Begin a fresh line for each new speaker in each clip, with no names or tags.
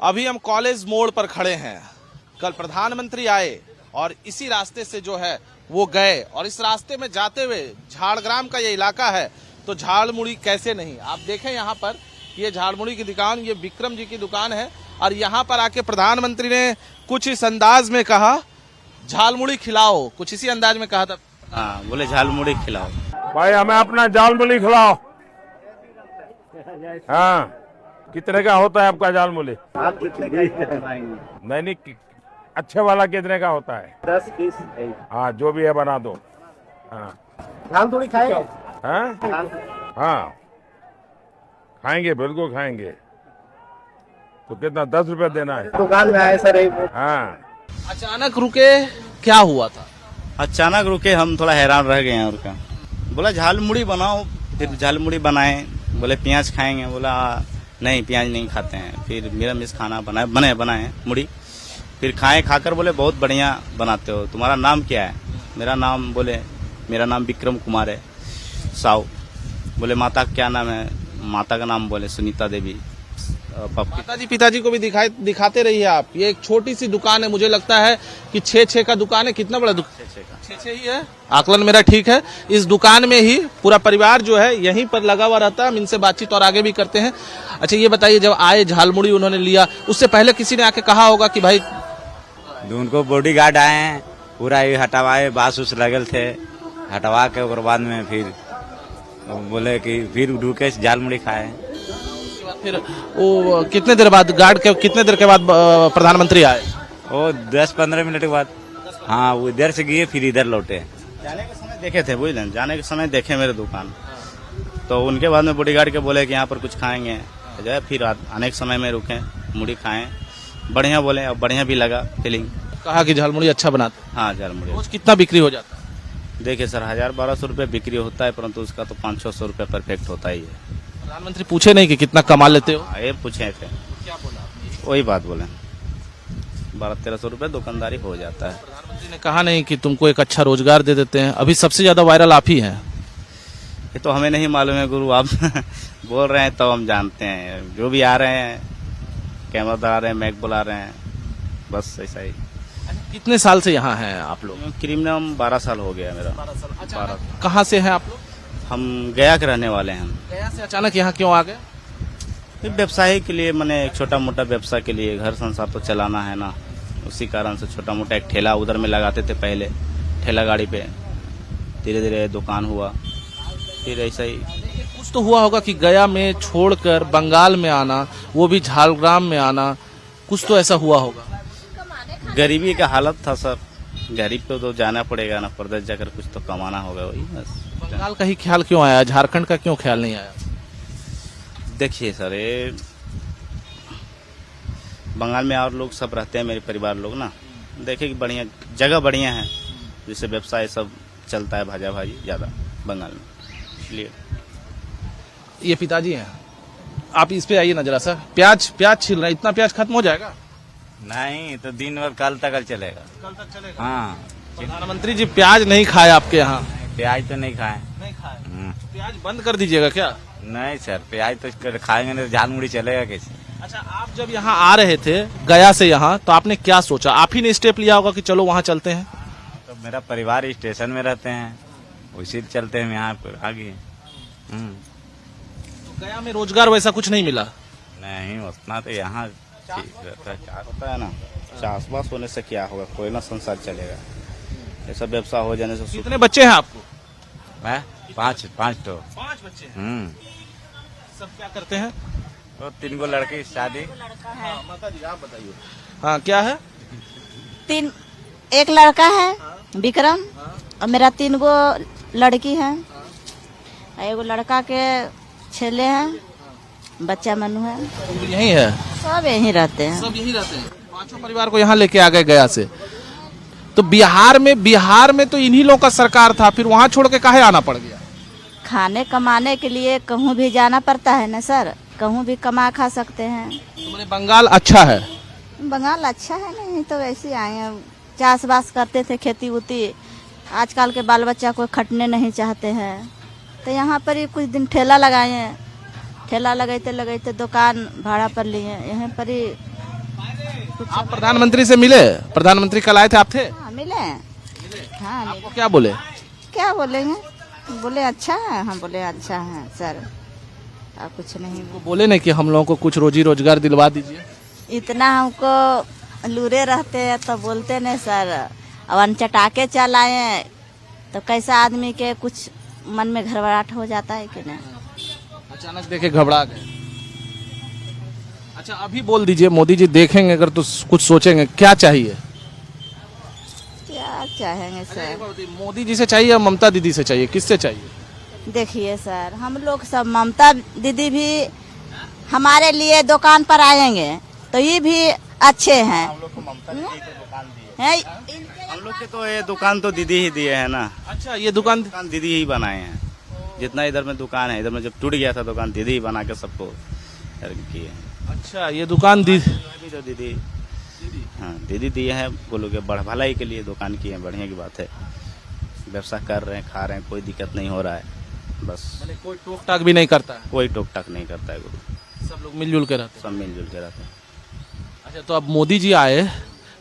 अभी हम कॉलेज मोड़ पर खड़े हैं। कल प्रधानमंत्री आए और इसी रास्ते से जो है वो गए, और इस रास्ते में जाते हुए झाड़ग्राम का ये इलाका है, तो झालमुड़ी कैसे नहीं। आप देखें यहाँ पर ये झालमुड़ी की दुकान, ये विक्रम जी की दुकान है, और यहाँ पर आके प्रधानमंत्री ने कुछ इस अंदाज में कहा, झालमुड़ी खिलाओ, कुछ इसी अंदाज में कहा था।
हाँ, बोले झालमुड़ी खिलाओ।
भाई हमें अपना झालमुड़ी खिलाओ। हाँ, कितने का होता है आपका झालमुड़ी?
आप कितने का
नहीं, अच्छे वाला कितने का होता है?
10 पीस।
हाँ, जो भी है बना दो। हाँ,
झालमुड़ी खाएगा?
हाँ, खाएंगे, बिल्कुल खाएंगे। तो कितना, 10 रुपए देना है?
दुकान में आए सर।
हाँ।
अचानक रुके, क्या हुआ था?
अचानक रुके, हम थोड़ा हैरान रह गए हैं। और क्या बोला, झालमुड़ी बनाओ। फिर झालमुड़ी बनाए, बोले प्याज खाएंगे, बोला नहीं प्याज नहीं खाते हैं। फिर मेरा मिस खाना बनाए मुड़ी, फिर खाए, खाकर बोले बहुत बढ़िया बनाते हो, तुम्हारा नाम क्या है? मेरा नाम, बोले मेरा नाम विक्रम कुमार है साहू। बोले माता का क्या नाम है? माता का नाम बोले सुनीता देवी।
पिताजी को भी दिखाते रहिए आप। ये एक छोटी सी दुकान है, मुझे लगता है कि 6 का दुकान है। कितना बड़ा दुकान? 6 ही है, आकलन मेरा ठीक है। इस दुकान में ही पूरा परिवार जो है यहीं पर लगा हुआ रहता है। हम इनसे बातचीत और आगे भी करते हैं। अच्छा ये बताइए, जब आए झालमुड़ी उन्होंने लिया, उससे पहले किसी ने आके कहा होगा कि भाई?
उनको बॉडीगार्ड आए हैं, पूरा ये हटवाए, बांस उस लगल थे, हटवा के और बाद में फिर बोले कि फिर रुके झालमुड़ी खाए।
फिर वो कितने देर बाद, गार्ड के कितने देर के बाद प्रधानमंत्री आए?
वो 10-15 मिनट के बाद। हाँ, वो इधर से गए फिर इधर लौटे।
जाने के समय देखे थे, बुझलें, जाने के समय देखे मेरे दुकान। तो उनके बाद में बॉडीगार्ड के बोले कि यहाँ पर कुछ खाएंगे, जो है फिर आने के समय में रुके, मुड़ी खाएं, बढ़िया बोले, और बढ़िया भी लगा फीलिंग।
कहा कि झालमुड़ी अच्छा बनाते।
हाँ, झालमुड़ी।
रोज कितना बिक्री हो जाता है?
देखिए सर, 1000-1200 रुपये बिक्री होता है, परंतु उसका तो 500-600 रुपये परफेक्ट होता ही है।
प्रधानमंत्री पूछे नहीं कि कितना कमा लेते हो?
ये पूछे थे,
क्या बोला?
वही बात बोले, 1200-1300 रुपये दुकानदारी हो जाता है।
प्रधानमंत्री ने कहा नहीं कि तुमको एक अच्छा रोजगार दे देते हैं? अभी सबसे ज्यादा वायरल आप ही हैं।
ये तो हमें नहीं मालूम है गुरु, आप बोल रहे हैं तो हम जानते हैं। जो भी आ रहे हैं, कैमरा आ रहे हैं, मैक बुला रहे हैं, बस ऐसा ही।
कितने साल से यहाँ हैं आप लोग?
क्रिमिनम 12 साल हो गया मेरा।
12। कहाँ से हैं आप लोग?
हम गया के रहने वाले हैं।
गया से अचानक यहाँ क्यों आ गए?
फिर व्यवसाय के लिए, मैंने एक छोटा मोटा व्यवसाय के लिए, घर संसार तो चलाना है ना, उसी कारण से छोटा मोटा एक ठेला उधर में लगाते थे पहले, ठेला गाड़ी पे। धीरे धीरे दुकान हुआ, फिर ऐसा ही।
कुछ तो हुआ होगा कि गया में छोड़कर बंगाल में आना, वो भी झालग्राम में आना, कुछ तो ऐसा हुआ होगा।
गरीबी का हालत था सर, गरीब पे तो जाना पड़ेगा ना, प्रदेश जाकर कुछ तो कमाना होगा, वही बस।
बंगाल का ही ख्याल क्यों आया, झारखंड का क्यों ख्याल नहीं आया?
देखिए सर, ये बंगाल में और लोग सब रहते हैं, मेरे परिवार लोग ना, देखिए कि बढ़िया जगह बढ़िया है, जिससे व्यवसाय सब चलता है, भाजा भाजी ज़्यादा बंगाल में, इसलिए।
ये पिताजी हैं, आप इस पे आइए ना जरा सा। प्याज छिल रहा है, इतना प्याज खत्म हो जाएगा?
नहीं तो दिन भर कल तक चलेगा।
कल तक चलेगा?
हाँ।
प्रधानमंत्री जी प्याज नहीं खाए आपके यहाँ?
प्याज तो नहीं खाए।
नहीं खाए? प्याज बंद कर दीजिएगा क्या?
नहीं सर, प्याज तो खाएंगे नहीं, झालमुड़ी चलेगा कैसे?
अच्छा, आप जब यहाँ आ रहे थे गया से यहाँ, तो आपने क्या सोचा? आप ही ने स्टेप लिया होगा कि चलो वहाँ चलते हैं?
तो मेरा परिवार स्टेशन में रहते हैं, उसी चलते हैं यहाँ पर आगे।
तो गया में रोजगार वैसा कुछ नहीं मिला?
नहीं, उतना तो यहाँ ठीक रहता है।
क्या होता है ना, चासबास होने से क्या होगा, कोई ना संसार चलेगा, ऐसा व्यवसाय हो जाने से।
कितने बच्चे हैं आपको?
मैं 5 तो।
5 बच्चे हैं। सब क्या करते हैं?
तो 3 गो लड़की शादी।
माता जी आप बताइए। हाँ, क्या है?
3, एक लड़का है विक्रम, और मेरा 3 गो लड़की है। एगो लड़का के छेले हैं, बच्चा मनु है।
यही है?
सब यहीं रहते हैं।
सब यहीं रहते हैं? 5 परिवार को यहाँ लेके आ गए गया से। तो बिहार में तो इन्हीं लोगों का सरकार था, फिर वहाँ छोड़ के काहे आना पड़ गया?
खाने कमाने के लिए कहूँ भी जाना पड़ता है ना सर, कहूँ भी कमा खा सकते हैं।
तो बंगाल अच्छा है?
बंगाल अच्छा है, नहीं तो वैसे आए हैं, चाष बास करते थे, खेती उती। आजकल के बाल बच्चा को खटने नहीं चाहते हैं, तो यहाँ पर ही कुछ दिन ठेला लगाए हैं। ठेला लगाते लगाते दुकान भाड़ा पर लिए, यहाँ पर ही कुछ
आप प्रधानमंत्री से मिले? प्रधानमंत्री कल आए थे, आप थे?
हाँ, मिले हाँ मिले।
आपको क्या बोले?
क्या बोलेंगे, बोले अच्छा है, हम बोले अच्छा है सर, और कुछ नहीं।
वो बोले नहीं कि हम लोगों को कुछ रोजी रोजगार दिलवा दीजिए?
इतना हमको लूरे रहते हैं तो बोलते नहीं सर, अब अनचटा के चल आए तो कैसा आदमी के कुछ मन में घबराहट हो जाता है कि नहीं।
अचानक देखे घबरा गए। अच्छा अभी बोल दीजिए, मोदी जी देखेंगे अगर तो कुछ सोचेंगे, क्या चाहिए?
क्या चाहेंगे सर,
मोदी जी से चाहिए या ममता दीदी से चाहिए, किससे चाहिए?
देखिए सर, हम लोग सब ममता दीदी भी हमारे लिए दुकान पर आएंगे तो ये भी अच्छे हैं।
हम लोग को ममता दीदी तो दुकान दी
हैं?
है, हम लोग के तो ये दुकान तो दीदी ही दिए है ना,
अच्छा ये दुकान
दुकान दीदी ही बनाए हैं। जितना इधर में दुकान है, इधर में जब टूट गया था दुकान, दीदी ही बना के सबको की है।
अच्छा ये दुकान दी
अभी तो दीदी, हाँ दीदी दिए हैं, बोलो के बढ़ भलाई के लिए दुकान की है, बढ़िया की बात है। व्यवसाय कर रहे हैं, खा रहे हैं, कोई दिक्कत नहीं हो रहा है, बस
कोई टोक टाक भी नहीं करता है,
कोई टोक टाक नहीं करता है गुरु,
सब लोग मिलजुल के रहते हैं।
सब मिलजुल के रहते हैं।
अच्छा तो अब मोदी जी आए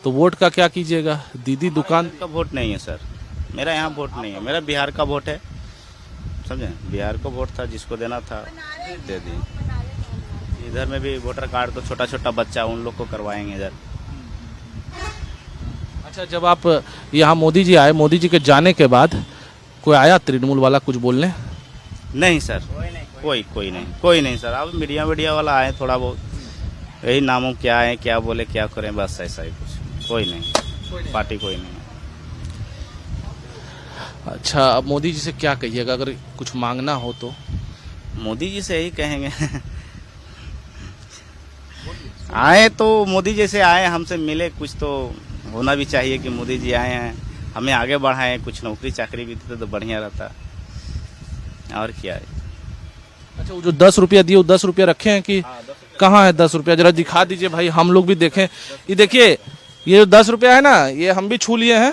तो वोट का क्या कीजिएगा? दीदी दुकान
का वोट नहीं है सर, मेरा यहाँ वोट नहीं है, मेरा बिहार का वोट है, समझे, बिहार को वोट था, जिसको देना था दे दी। इधर में भी वोटर कार्ड तो छोटा छोटा बच्चा उन लोग को करवाएंगे इधर।
अच्छा जब आप यहाँ मोदी जी आए, मोदी जी के जाने के बाद कोई आया तृणमूल वाला कुछ बोलने?
नहीं सर, कोई नहीं सर। अब मीडिया वाला आए थोड़ा बहुत, यही नामों क्या है, क्या बोले, क्या करें, बस ऐसा ही कुछ, कोई नहीं, पार्टी कोई नहीं।
अच्छा अब मोदी जी से क्या कहिएगा अगर कुछ मांगना हो तो?
मोदी जी से यही कहेंगे आए तो मोदी जी से आए, हमसे मिले, कुछ तो होना भी चाहिए कि मोदी जी आए हैं, हमें आगे बढ़ाएं, कुछ नौकरी चाकरी भी देते तो बढ़िया रहता, और क्या है।
अच्छा वो जो 10 रुपया दिए, वो 10 रुपया रखे हैं कि कहाँ है 10 रुपया? जरा दिखा दीजिए भाई, हम लोग भी देखें। ये देखिए, ये जो 10 रुपया है ना, ये हम भी छू लिए हैं,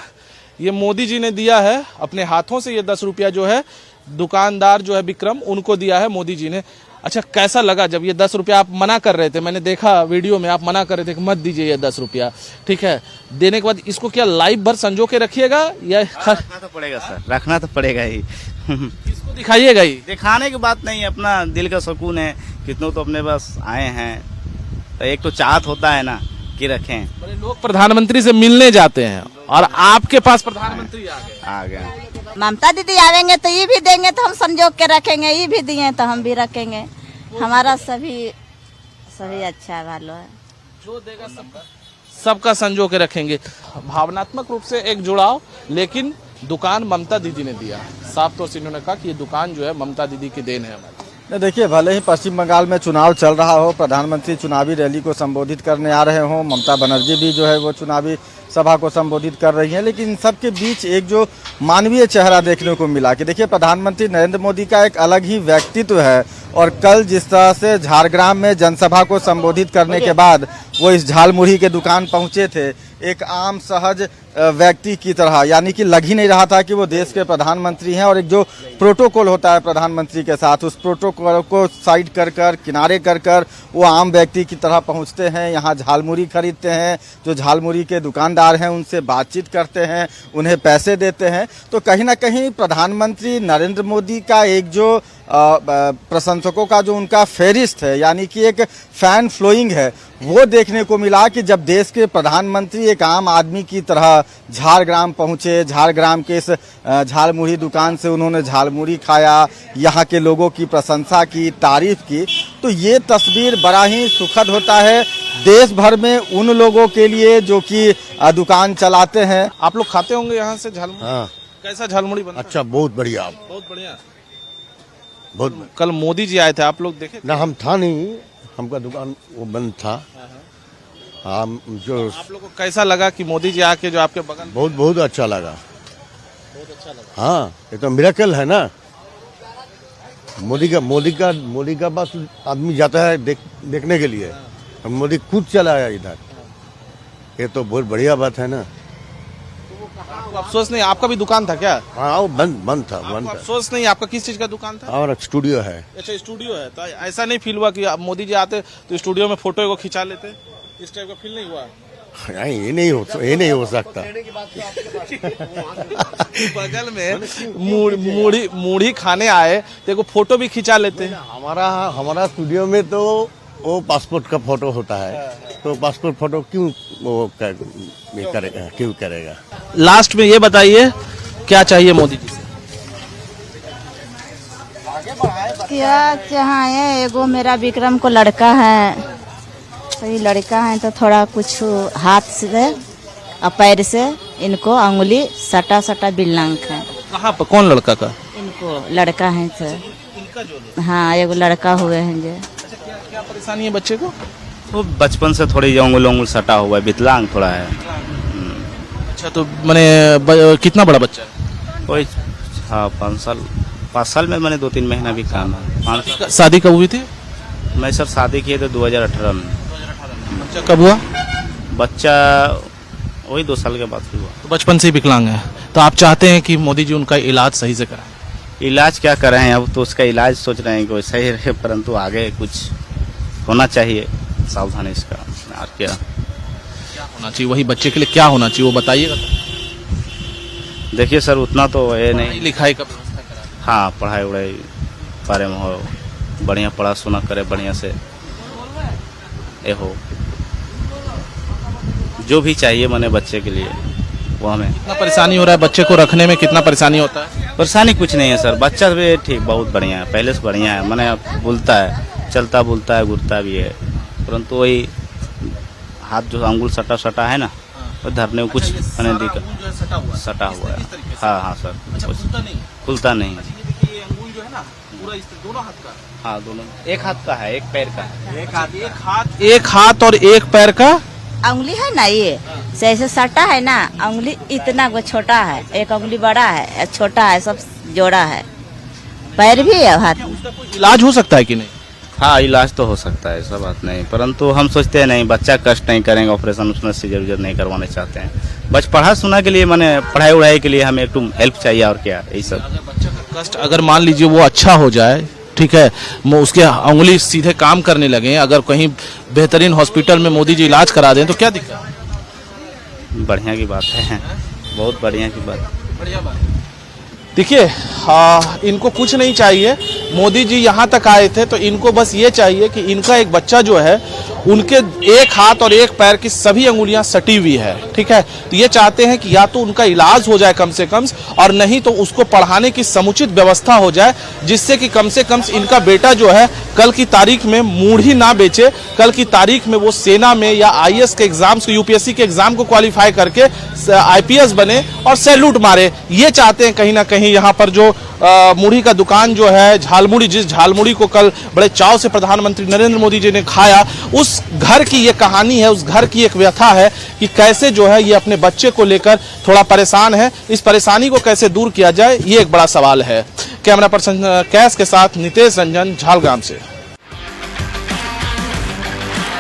ये मोदी जी ने दिया है अपने हाथों से। ये 10 रुपया जो है दुकानदार जो है विक्रम, उनको दिया है मोदी जी ने। अच्छा कैसा लगा जब ये 10 रुपया आप मना कर रहे थे? मैंने देखा वीडियो में आप मना कर रहे थे कि मत दीजिए ये 10 रुपया, ठीक है। देने के बाद इसको क्या लाइव भर संजो के रखिएगा या
रखना तो पड़ेगा सर, रखना तो पड़ेगा ही
इसको दिखाइएगा ही?
दिखाने की बात नहीं, अपना दिल का सुकून है, कितनों तो अपने पास आए हैं, तो एक तो चाहत होता है ना कि रखें।
बड़े लोग प्रधानमंत्री से मिलने जाते हैं और आपके पास प्रधानमंत्री आ गए।
ममता दीदी आवेंगे तो ये भी देंगे तो हम संजोग के रखेंगे, ये भी दिए तो हम भी रखेंगे। हमारा सभी अच्छा वालों है,
जो देगा सबका संजो के रखेंगे। भावनात्मक रूप से एक जुड़ाव, लेकिन दुकान ममता दीदी ने दिया। साफ तौर से इन्होंने कहा कि ये दुकान जो है ममता दीदी की देन है हमारी।
देखिए, भले ही पश्चिम बंगाल में चुनाव चल रहा हो, प्रधानमंत्री चुनावी रैली को संबोधित करने आ रहे हों, ममता बनर्जी भी जो है वो चुनावी सभा को संबोधित कर रही हैं, लेकिन इन सबके बीच एक जो मानवीय चेहरा देखने को मिला कि देखिए प्रधानमंत्री नरेंद्र मोदी का एक अलग ही व्यक्तित्व है। और कल जिस तरह से झारग्राम में जनसभा को संबोधित करने के बाद वो इस झालमुढ़ी के दुकान पहुंचे थे, एक आम सहज व्यक्ति की तरह, यानी कि लग ही नहीं रहा था कि वो देश के प्रधानमंत्री हैं। और एक जो प्रोटोकॉल होता है प्रधानमंत्री के साथ, उस प्रोटोकॉल को साइड कर किनारे कर वो आम व्यक्ति की तरह पहुंचते हैं, यहाँ झालमुढ़ी खरीदते हैं, जो झालमुढ़ी के दुकानदार हैं उनसे बातचीत करते हैं, उन्हें पैसे देते हैं। तो कहीं ना कहीं प्रधानमंत्री नरेंद्र मोदी का एक जो प्रशंसकों का जो उनका फेरिस्ट है, यानी कि एक फैन फ्लोइंग है, वो देखने को मिला कि जब देश के प्रधानमंत्री एक आम आदमी की तरह झारग्राम पहुंचे, झारग्राम के इस झालमुढ़ी दुकान से उन्होंने झालमुढ़ी खाया, यहाँ के लोगों की प्रशंसा की, तारीफ की, तो ये तस्वीर बड़ा ही सुखद होता है देश भर में उन लोगों के लिए जो कि दुकान चलाते हैं।
आप लोग खाते होंगे यहाँ से झालमुड़ी?
हाँ।
कैसा झालमुड़ी बनता है?
अच्छा, बहुत बढ़िया,
बहुत बढ़िया।
बहुत।
कल मोदी जी आए थे, आप लोग देखे?
ना हम था नहीं, हमका दुकान वो बंद था। हम जो
आप लोग को कैसा लगा कि मोदी जी आके जो आपके बगल?
बहुत अच्छा लगा,
बहुत अच्छा लगा।
हाँ, ये तो मिरेकल है ना। मोदी का बस आदमी जाता है देखने के लिए, मोदी खुद चला आया इधर, ये तो बहुत बढ़िया बात है ना।
तो अफसोस नहीं, आपका भी दुकान था क्या?
हाँ, वो बंद था।
अफसोस नहीं, आपका किस चीज का दुकान था?
और स्टूडियो है।
अच्छा स्टूडियो है, तो ऐसा नहीं फील हुआ कि मोदी जी आते तो स्टूडियो में फोटो को खिंचा लेते? इस टाइप का फील नहीं हुआ?
नहीं, ये नहीं हो सकता।
बगल में मूढ़ी खाने आए तो एगो फोटो भी खिंचा लेते हैं।
हमारा स्टूडियो में तो वो पासपोर्ट का फोटो होता है, तो पासपोर्ट फोटो क्यों करेगा।
लास्ट में ये बताइए क्या चाहिए मोदी जी से?
क्या चाहिए, एगो मेरा विक्रम को लड़का है, तो ये लड़का है तो थोड़ा कुछ हाथ से और पैर से इनको अंगुली सटा विकलांग है।
कहाँ पर, कौन लड़का का?
इनको लड़का है सर।
इनका जो
हाँ, एगो लड़का हुए हैं जो।
क्या परेशानी है बच्चे को?
वो बचपन से थोड़ी अंगुल सटा हुआ है, विकलांग थोड़ा है।
अच्छा, तो मैंने कितना बड़ा बच्चा है?
कोई हाँ 5 साल में मैंने 2-3 महीना भी काम है। 5 साल।
शादी कब हुई थी?
मैं सर शादी किए थे 2018 में।
बच्चा कब हुआ?
बच्चा वही 2 साल के बाद हुआ।
तो बचपन से ही विकलांग है, तो आप चाहते हैं कि मोदी जी उनका इलाज सही से कराएं?
इलाज क्या कर रहे हैं, अब तो उसका इलाज सोच रहे हैं कि सही रहे, परंतु आगे कुछ होना चाहिए सावधानी इसका। और क्या
होना चाहिए, वही बच्चे के लिए क्या होना चाहिए वो बताइएगा।
देखिए सर, उतना तो है नहीं।
लिखाई का
हाँ, पढ़ाई वढ़ाई बारे में हो, बढ़िया पढ़ा सुना करे, बढ़िया से ये हो, जो भी चाहिए मैंने बच्चे के लिए वो हमें।
कितना परेशानी हो रहा है बच्चे को रखने में, कितना परेशानी होता है?
परेशानी कुछ नहीं है सर, बच्चा भी ठीक बहुत बढ़िया है, पहले से बढ़िया है। मैंने बोलता है, चलता बोलता है, घुरता भी है, परंतु वही हाथ जो अंगुल सटा है ना, वो धरने में कुछ मैंने दिक्कत सटा हुआ है। हाँ सर, खुलता नहीं। हाँ, दोनों, एक हाथ का है, एक पैर का है।
एक हाथ और एक पैर का
अंगुली है ना, ये ऐसे सटा है ना, अंगुली इतना वो छोटा है, एक अंगुली बड़ा है, छोटा है, सब जोड़ा है, पैर भी है, हाथ में।
इलाज हो सकता है कि नहीं?
हाँ, इलाज तो हो सकता है, ऐसा बात नहीं, परंतु हम सोचते हैं नहीं, बच्चा कष्ट नहीं करेंगे, ऑपरेशन उसमें सीजर नहीं करवाने चाहते हैं। बस पढ़ा सुना के लिए, मैंने पढ़ाई उढ़ाई के लिए हमें एक हेल्प चाहिए, और क्या यही सब।
बच्चा का कष्ट अगर मान लीजिए वो अच्छा हो जाए, ठीक है, उसके अंगुली सीधे काम करने लगे, अगर कहीं बेहतरीन हॉस्पिटल में मोदी जी इलाज करा दें तो क्या दिक्कत है?
बढ़िया की बात है, बहुत बढ़िया की बात।
बढ़िया बात। देखिए, इनको कुछ नहीं चाहिए, मोदी जी यहाँ तक आए थे तो इनको बस ये चाहिए कि इनका एक बच्चा जो है, उनके एक हाथ और एक पैर की सभी अंगुलियां सटी हुई है, ठीक है। तो ये चाहते हैं कि या तो उनका इलाज हो जाए कम से कम, और नहीं तो उसको पढ़ाने की समुचित व्यवस्था हो जाए, जिससे कि कम से कम इनका बेटा जो है कल की तारीख में मूढ़ी ना बेचे, कल की तारीख में वो सेना में या IAS के एग्जाम्स को, UPSC के एग्जाम को क्वालिफाई करके IPS बने और सैल्यूट मारे। ये चाहते हैं कहीं ना कहीं यहाँ पर जो मूढ़ी का दुकान जो है, झालमुड़ी, जिस झालमुड़ी को कल बड़े चाव से प्रधानमंत्री नरेंद्र मोदी जी ने खाया, उस घर की ये कहानी है, उस घर की एक व्यथा है कि कैसे जो है ये अपने बच्चे को लेकर थोड़ा परेशान है। इस परेशानी को कैसे दूर किया जाए, ये एक बड़ा सवाल है। कैमरा पर्सन कैश के साथ नितेश रंजन, झालग्राम से।